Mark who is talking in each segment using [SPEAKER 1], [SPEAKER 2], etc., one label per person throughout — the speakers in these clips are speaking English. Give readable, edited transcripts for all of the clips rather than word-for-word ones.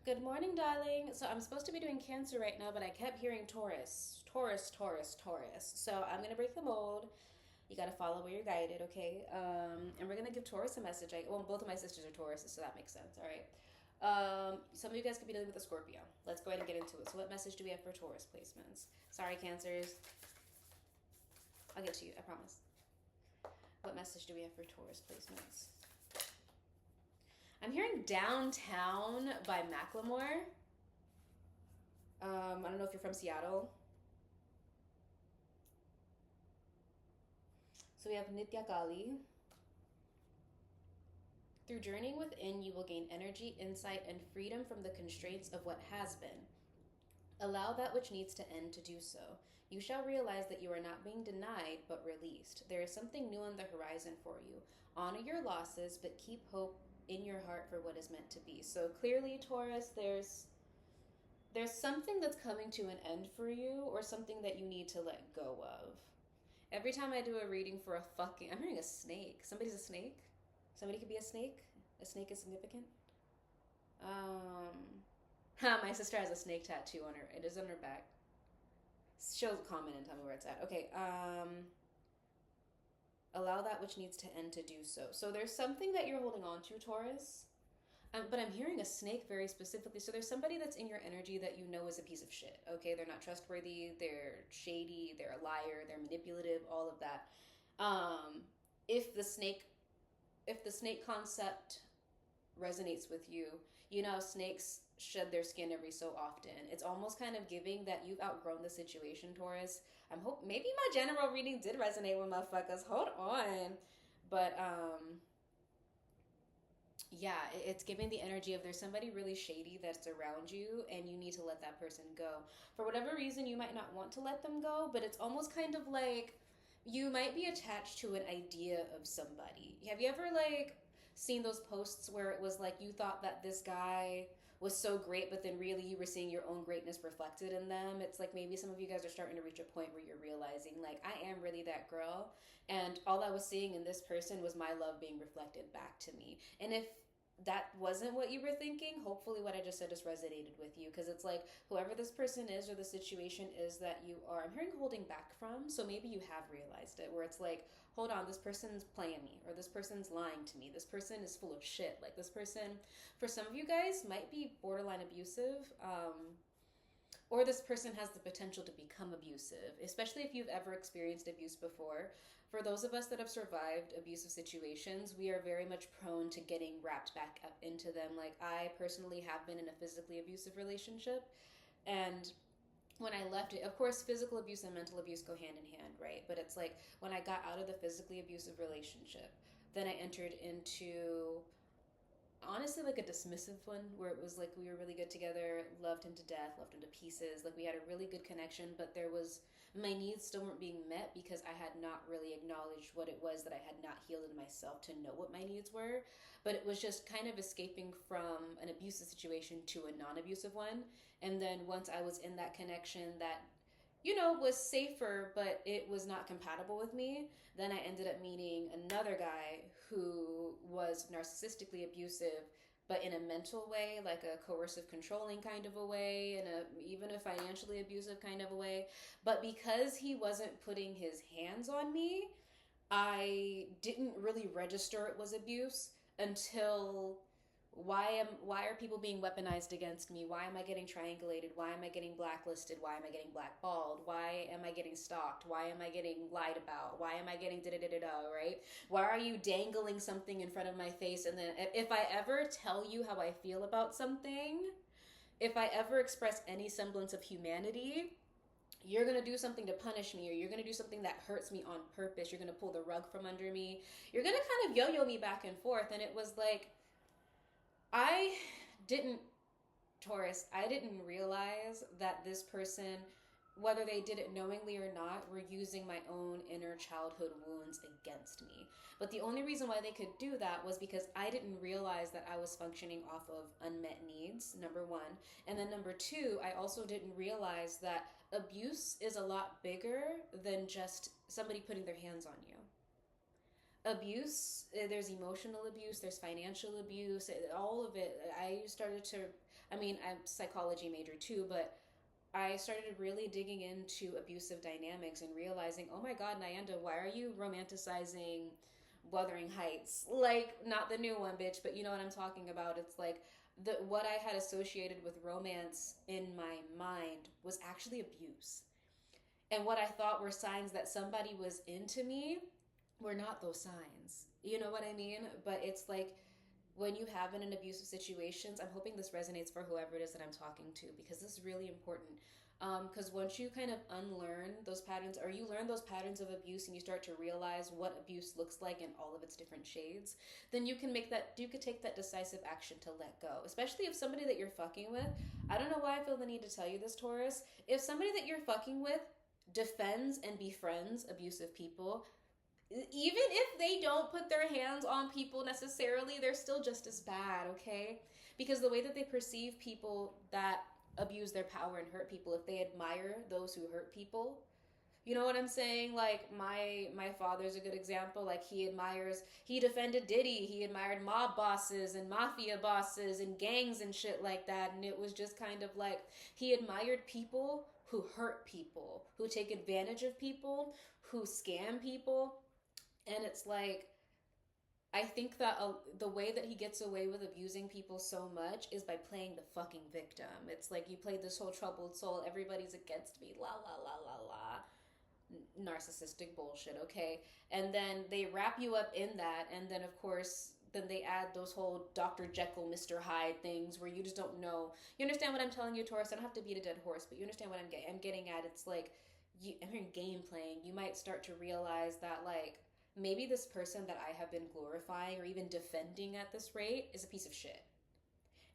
[SPEAKER 1] Good morning, darling. So I'm supposed to be doing Cancer right now, but I kept hearing Taurus, Taurus, Taurus, Taurus. So I'm gonna break the mold. You gotta follow where you're guided, okay? And we're gonna give Taurus a message. Well, both of my sisters are Tauruses, so that makes sense. All right. Some of you guys could be dealing with a Scorpio. Let's go ahead and get into it. So, what message do we have for Taurus placements? Sorry, Cancers. I'll get to you. I promise. What message do we have for Taurus placements? I'm hearing Downtown by Macklemore. I don't know if you're from Seattle. So we have Nitya Kali. Through journeying within, you will gain energy, insight, and freedom from the constraints of what has been. Allow that which needs to end to do so. You shall realize that you are not being denied, but released. There is something new on the horizon for you. Honor your losses, but keep hope in your heart for what is meant to be. So clearly, Taurus, there's something that's coming to an end for you, or something that you need to let go of. Every time I do a reading for I'm hearing a snake. Somebody's a snake. Somebody could be a snake. A snake is significant. My sister has a snake tattoo on her. It is on her back. She'll comment and tell me where it's at. Okay. Allow that which needs to end to do so. So there's something that you're holding on to, Taurus. But I'm hearing a snake very specifically. So there's somebody that's in your energy that you know is a piece of shit. Okay, they're not trustworthy. They're shady. They're a liar. They're manipulative. All of that. Um, if the snake, if the snake concept resonates with you, you know snakes shed their skin every so often. It's almost kind of giving that you've outgrown the situation, Taurus. I'm hope maybe my general reading did resonate with motherfuckers. Hold on, but yeah, it's giving the energy of there's somebody really shady that's around you and you need to let that person go. For whatever reason, you might not want to let them go, but it's almost kind of like you might be attached to an idea of somebody. Have you ever like seen those posts where it was like you thought that this guy was so great, but then really you were seeing your own greatness reflected in them? It's like maybe some of you guys are starting to reach a point where you're realizing, like, I am really that girl, and all I was seeing in this person was my love being reflected back to me. And if that wasn't what you were thinking, hopefully what I just said just resonated with you, because it's like whoever this person is or the situation is that you are, I'm hearing, holding back from. So maybe you have realized it, where it's like, hold on, this person's playing me, or this person's lying to me, this person is full of shit. Like, this person, for some of you guys, might be borderline abusive. Or this person has the potential to become abusive, especially if you've ever experienced abuse before. For those of us that have survived abusive situations, we are very much prone to getting wrapped back up into them. Like, I personally have been in a physically abusive relationship, and when I left it, of course, physical abuse and mental abuse go hand in hand, right? But it's like when I got out of the physically abusive relationship, then I entered into, honestly, like a dismissive one, where it was like we were really good together, loved him to death, loved him to pieces, like we had a really good connection, but there was, my needs still weren't being met because I had not really acknowledged what it was that I had not healed in myself to know what my needs were. But it was just kind of escaping from an abusive situation to a non-abusive one. And then once I was in that connection that, you know, was safer, but it was not compatible with me. Then I ended up meeting another guy who was narcissistically abusive, but in a mental way, like a coercive, controlling kind of a way, and even a financially abusive kind of a way. But because he wasn't putting his hands on me, I didn't really register it was abuse until why are people being weaponized against me? Why am I getting triangulated? Why am I getting blacklisted? Why am I getting blackballed? Why am I getting stalked? Why am I getting lied about? Why am I getting da da da da, right? Why are you dangling something in front of my face? And then if I ever tell you how I feel about something, if I ever express any semblance of humanity, you're going to do something to punish me, or you're going to do something that hurts me on purpose. You're going to pull the rug from under me. You're going to kind of yo-yo me back and forth. And it was like, I didn't, Taurus, I didn't realize that this person, whether they did it knowingly or not, were using my own inner childhood wounds against me. But the only reason why they could do that was because I didn't realize that I was functioning off of unmet needs, number one. And then number two, I also didn't realize that abuse is a lot bigger than just somebody putting their hands on you. Abuse, there's emotional abuse, there's financial abuse, all of it. I I mean, I'm a psychology major too, but I started really digging into abusive dynamics and realizing, oh my God, Nyanda, why are you romanticizing Wuthering Heights? Like, not the new one, bitch, but you know what I'm talking about. It's like what I had associated with romance in my mind was actually abuse. And what I thought were signs that somebody was into me were not those signs. You know what I mean? But it's like when you have in an abusive situations, I'm hoping this resonates for whoever it is that I'm talking to because this is really important. Because once you kind of unlearn those patterns, or you learn those patterns of abuse, and you start to realize what abuse looks like in all of its different shades, then you could take that decisive action to let go. Especially if somebody that you're fucking with, I don't know why I feel the need to tell you this, Taurus. If somebody that you're fucking with defends and befriends abusive people, even if they don't put their hands on people necessarily, they're still just as bad, okay? Because the way that they perceive people that abuse their power and hurt people, if they admire those who hurt people, you know what I'm saying? Like my father's a good example. Like he defended Diddy. He admired mob bosses and mafia bosses and gangs and shit like that. And it was just kind of like he admired people who hurt people, who take advantage of people, who scam people. And it's like I think that the way that he gets away with abusing people so much is by playing the fucking victim. It's like you played this whole troubled soul. Everybody's against me. La la la la la. Narcissistic bullshit, okay? And then they wrap you up in that, and then of course, then they add those whole Dr. Jekyll, Mr. Hyde things where you just don't know. You understand what I'm telling you, Taurus? I don't have to beat a dead horse, but you understand what I'm getting at. It's like, I'm hearing game playing. You might start to realize that, like, maybe this person that I have been glorifying or even defending at this rate is a piece of shit.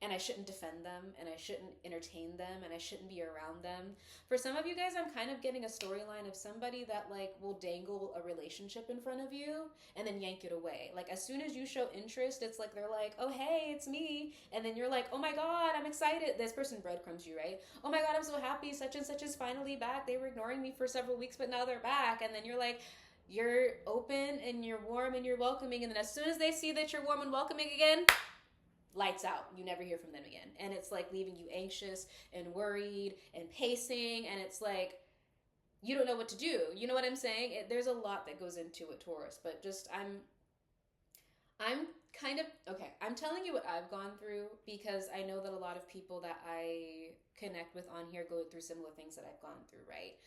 [SPEAKER 1] And I shouldn't defend them, and I shouldn't entertain them, and I shouldn't be around them. For some of you guys, I'm kind of getting a storyline of somebody that like will dangle a relationship in front of you and then yank it away. Like as soon as you show interest, it's like they're like, "Oh hey, it's me," and then you're like, "Oh my god, I'm excited." This person breadcrumbs you, right? "Oh my god, I'm so happy. Such and such is finally back. They were ignoring me for several weeks, but now they're back." And then you're like, you're open and you're warm and you're welcoming, and then as soon as they see that you're warm and welcoming again, lights out. You never hear from them again. And it's like leaving you anxious and worried and pacing, and it's like you don't know what to do. You know what I'm saying? There's a lot that goes into it, Taurus, but just I'm kind of okay. I'm telling you what I've gone through because I know that a lot of people that I connect with on here go through similar things that I've gone through, right?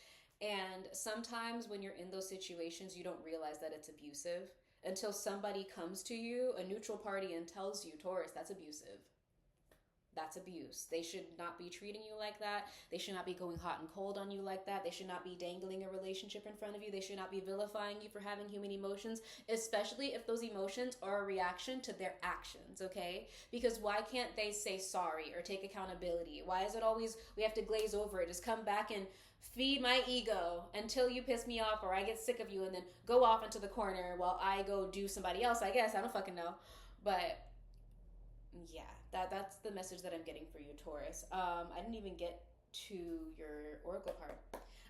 [SPEAKER 1] And sometimes when you're in those situations, you don't realize that it's abusive until somebody comes to you, a neutral party, and tells you, "Taurus, that's abusive. That's abuse. They should not be treating you like that. They should not be going hot and cold on you like that. They should not be dangling a relationship in front of you. They should not be vilifying you for having human emotions, especially if those emotions are a reaction to their actions," okay? Because why can't they say sorry or take accountability? Why is it always we have to glaze over it? Just come back and feed my ego until you piss me off or I get sick of you and then go off into the corner while I go do somebody else, I guess. I don't fucking know. But yeah, that's the message that I'm getting for you, Taurus. I didn't even get to your oracle card.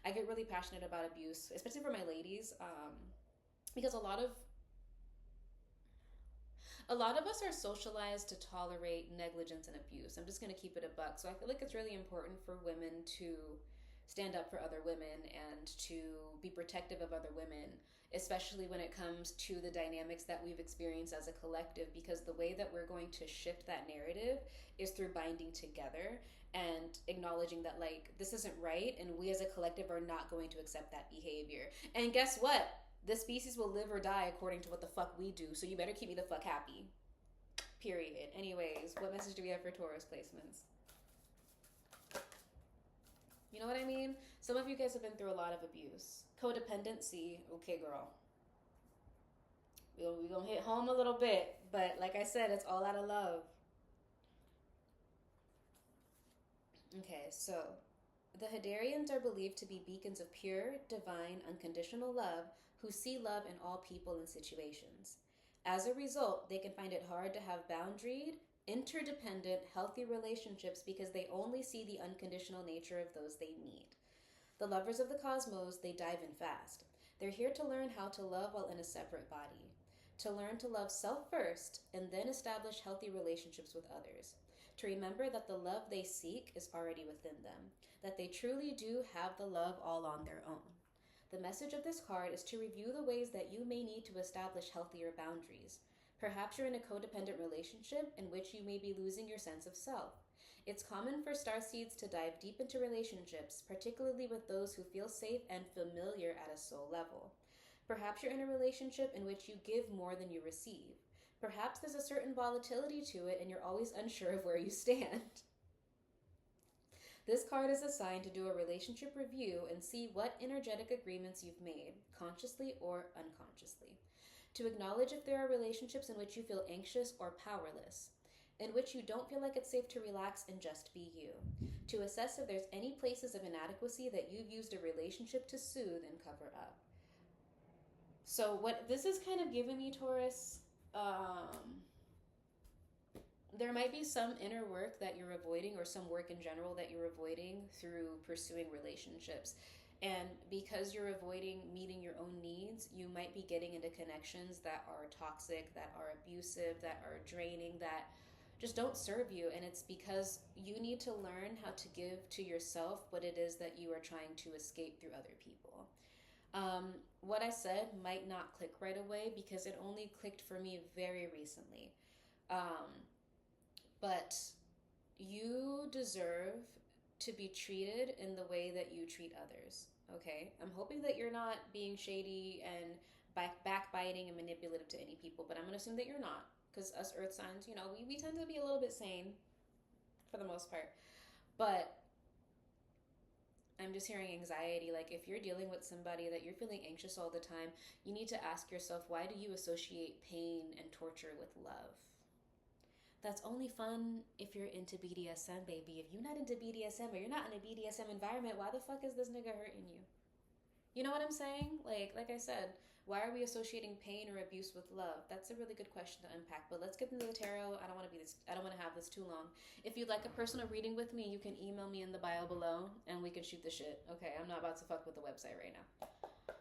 [SPEAKER 1] I get really passionate about abuse, especially for my ladies, because a lot of us are socialized to tolerate negligence and abuse. I'm just gonna keep it a buck. So I feel like it's really important for women to stand up for other women and to be protective of other women, especially when it comes to the dynamics that we've experienced as a collective, because the way that we're going to shift that narrative is through binding together and acknowledging that like this isn't right and we as a collective are not going to accept that behavior. And guess what? The species will live or die according to what the fuck we do, so you better keep me the fuck happy. Period. Anyways, what message do we have for Taurus placements? You know what I mean? Some of you guys have been through a lot of abuse. Codependency, okay, girl. We're gonna hit home a little bit, but like I said, it's all out of love. Okay, so the Hadarians are believed to be beacons of pure, divine, unconditional love who see love in all people and situations. As a result, they can find it hard to have boundaried, interdependent, healthy relationships because they only see the unconditional nature of those they meet. The lovers of the cosmos, they dive in fast. They're here to learn how to love while in a separate body, to learn to love self first and then establish healthy relationships with others, to remember that the love they seek is already within them, that they truly do have the love all on their own. The message of this card is to review the ways that you may need to establish healthier boundaries. Perhaps you're in a codependent relationship in which you may be losing your sense of self. It's common for starseeds to dive deep into relationships, particularly with those who feel safe and familiar at a soul level. Perhaps you're in a relationship in which you give more than you receive. Perhaps there's a certain volatility to it and you're always unsure of where you stand. This card is assigned to do a relationship review and see what energetic agreements you've made, consciously or unconsciously. To acknowledge if there are relationships in which you feel anxious or powerless, in which you don't feel like it's safe to relax and just be you. To assess if there's any places of inadequacy that you've used a relationship to soothe and cover up. So what this is kind of giving me, Taurus, there might be some inner work that you're avoiding, or some work in general that you're avoiding through pursuing relationships. And because you're avoiding meeting your own needs, you might be getting into connections that are toxic, that are abusive, that are draining, that just don't serve you. And it's because you need to learn how to give to yourself what it is that you are trying to escape through other people. What I said might not click right away because it only clicked for me very recently. But you deserve to be treated in the way that you treat others, okay? I'm hoping that you're not being shady and backbiting and manipulative to any people, but I'm going to assume that you're not, because us earth signs, we tend to be a little bit sane for the most part. But I'm just hearing anxiety. Like, if you're dealing with somebody that you're feeling anxious all the time, you need to ask yourself, why do you associate pain and torture with love? That's only fun if you're into BDSM, baby. If you're not into BDSM, or you're not in a BDSM environment, why the fuck is this nigga hurting you? You know what I'm saying? Like I said, why are we associating pain or abuse with love? That's a really good question to unpack. But let's get into the tarot. I don't want to have this too long. If you'd like a personal reading with me, you can email me in the bio below and we can shoot the shit. Okay, I'm not about to fuck with the website right now.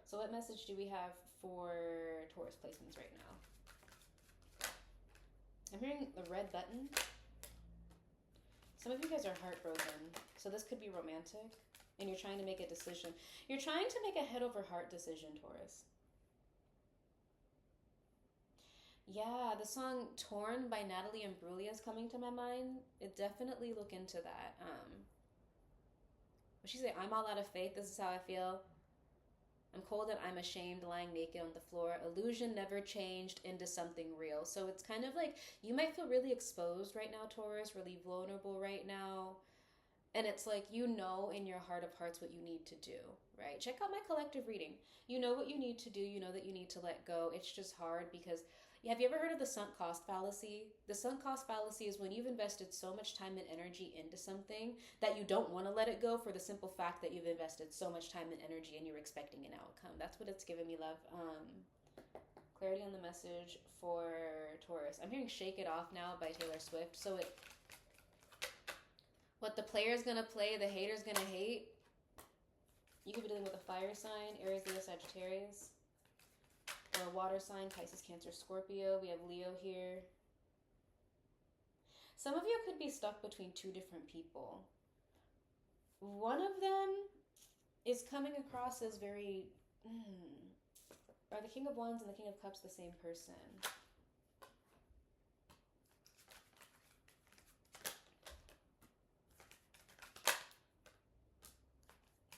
[SPEAKER 1] So what message do we have for Taurus placements right now? I'm hearing the red button. Some of you guys are heartbroken, so this could be romantic, and you're trying to make a decision. You're trying to make a head over heart decision, Taurus. Yeah, the song Torn by Natalie Imbruglia is coming to my mind. Definitely look into that. What she say? I'm all out of faith. This is how I feel. I'm cold and I'm ashamed, lying naked on the floor. Illusion never changed into something real. So it's kind of like you might feel really exposed right now, Taurus, really vulnerable right now. And it's like, in your heart of hearts what you need to do, right? Check out my collective reading. You know what you need to do. You know that you need to let go. It's just hard because, have you ever heard of the sunk cost fallacy? The sunk cost fallacy is when you've invested so much time and energy into something that you don't want to let it go for the simple fact that you've invested so much time and energy and you're expecting an outcome. That's what it's giving me, love. Clarity on the message for Taurus. I'm hearing Shake It Off Now by Taylor Swift. So what the player's going to play, the hater's going to hate. You could be dealing with a fire sign, Aries, Leo, Sagittarius. Or a water sign, Pisces, Cancer, Scorpio. We have Leo here. Some of you could be stuck between two different people. One of them is coming across as very... Are the King of Wands and the King of Cups the same person?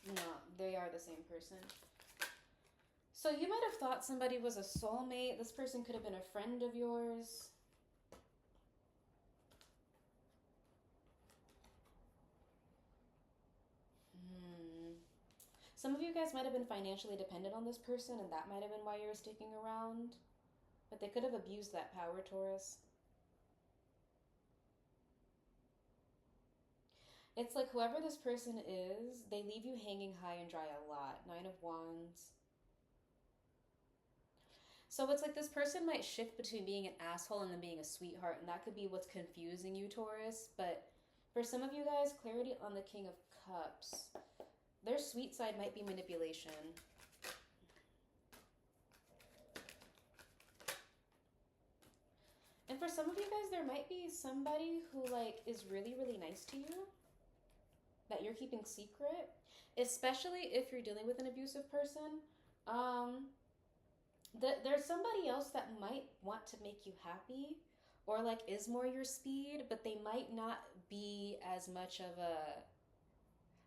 [SPEAKER 1] No, they are the same person. So you might have thought somebody was a soulmate. This person could have been a friend of yours. Some of you guys might have been financially dependent on this person, and that might have been why you were sticking around. But they could have abused that power, Taurus. It's like whoever this person is, they leave you hanging high and dry a lot. 9 of Wands. So it's like this person might shift between being an asshole and then being a sweetheart, and that could be what's confusing you, Taurus. But for some of you guys, clarity on the King of Cups. Their sweet side might be manipulation. And for some of you guys, there might be somebody who like is really, really nice to you that you're keeping secret, especially if you're dealing with an abusive person. Um, there's somebody else that might want to make you happy or like is more your speed, but they might not be as much of a,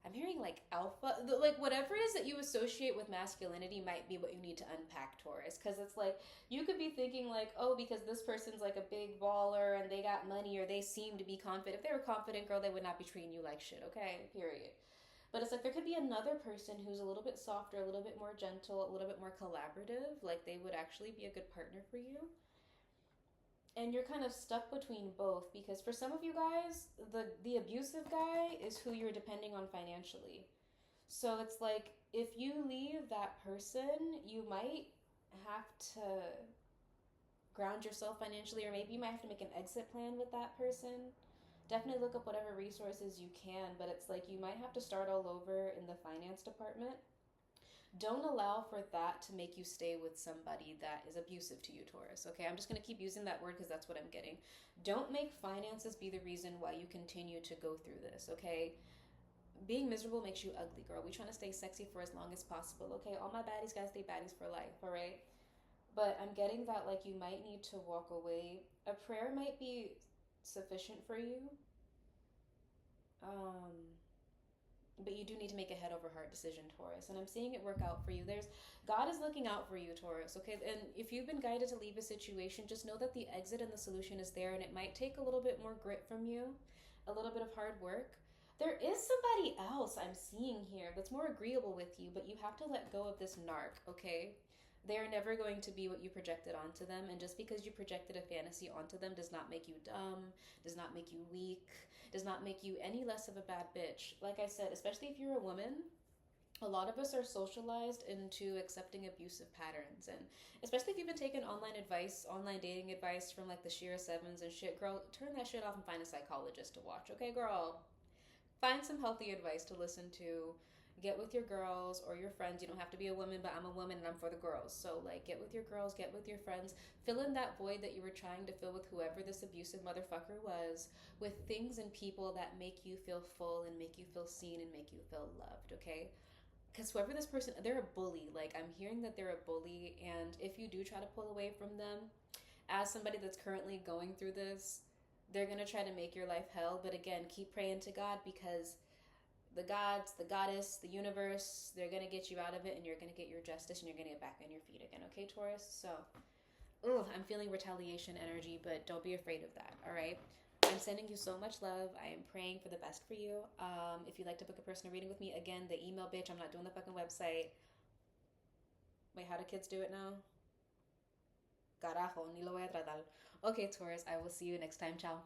[SPEAKER 1] I'm hearing like alpha, like whatever it is that you associate with masculinity might be what you need to unpack, Taurus. Because it's like you could be thinking like, oh, because this person's like a big baller and they got money or they seem to be confident. If they were confident, girl, they would not be treating you like shit. Okay, period. But it's like there could be another person who's a little bit softer, a little bit more gentle, a little bit more collaborative. Like they would actually be a good partner for you. And you're kind of stuck between both because for some of you guys, the abusive guy is who you're depending on financially. So it's like if you leave that person, you might have to ground yourself financially, or maybe you might have to make an exit plan with that person. Definitely look up whatever resources you can, but it's like you might have to start all over in the finance department. Don't allow for that to make you stay with somebody that is abusive to you, Taurus. Okay, I'm just going to keep using that word because that's what I'm getting. Don't make finances be the reason why you continue to go through this, okay? Being miserable makes you ugly, girl. We trying to stay sexy for as long as possible, okay? All my baddies gotta stay baddies for life, all right? But I'm getting that like you might need to walk away. A prayer might be sufficient for you. Um, but you do need to make a head over heart decision, Taurus, and I'm seeing it work out for you. There's God is looking out for you, Taurus, okay? And if you've been guided to leave a situation, just know that the exit and the solution is there, and it might take a little bit more grit from you, a little bit of hard work. There is somebody else I'm seeing here that's more agreeable with you, but you have to let go of this narc, okay? They are never going to be what you projected onto them, and just because you projected a fantasy onto them does not make you dumb, does not make you weak, does not make you any less of a bad bitch. Like I said, especially if you're a woman, a lot of us are socialized into accepting abusive patterns. And especially if you've been taking online advice, online dating advice from like the Shira Sevens and shit, girl, turn that shit off and find a psychologist to watch, okay, girl? Find some healthy advice to listen to. Get with your girls or your friends. You don't have to be a woman, but I'm a woman and I'm for the girls. So, like, get with your girls, get with your friends. Fill in that void that you were trying to fill with whoever this abusive motherfucker was with things and people that make you feel full and make you feel seen and make you feel loved, okay? Because whoever this person, they're a bully. Like, I'm hearing that they're a bully. And if you do try to pull away from them, as somebody that's currently going through this, they're going to try to make your life hell. But again, keep praying to God because the gods, the goddess, the universe, they're going to get you out of it and you're going to get your justice and you're going to get back on your feet again. Okay, Taurus? So, I'm feeling retaliation energy, but don't be afraid of that, all right? I'm sending you so much love. I am praying for the best for you. If you'd like to book a personal reading with me, again, the email, bitch. I'm not doing the fucking website. Wait, how do kids do it now? Carajo, ni lo voy a tratar. Okay, Taurus, I will see you next time. Ciao.